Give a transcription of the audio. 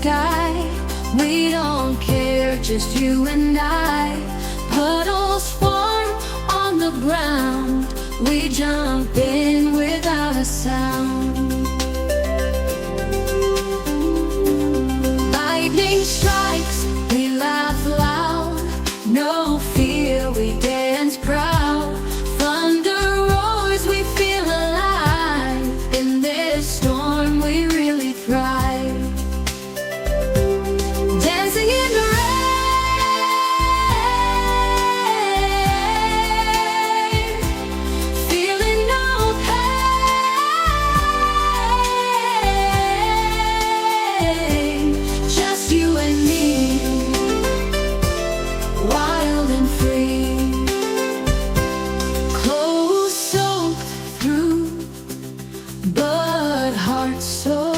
sky. We don't care, just you and I. Puddles form on the ground. We jump in without a sound. Lightning strikes, we laugh loud. No fear, we dance proud. Thunder roars, we feel alive. In this storm, we really thrive. Dancing in the rain, feeling no pain. Just you and me, wild and free. Clothes soaked through, but hearts so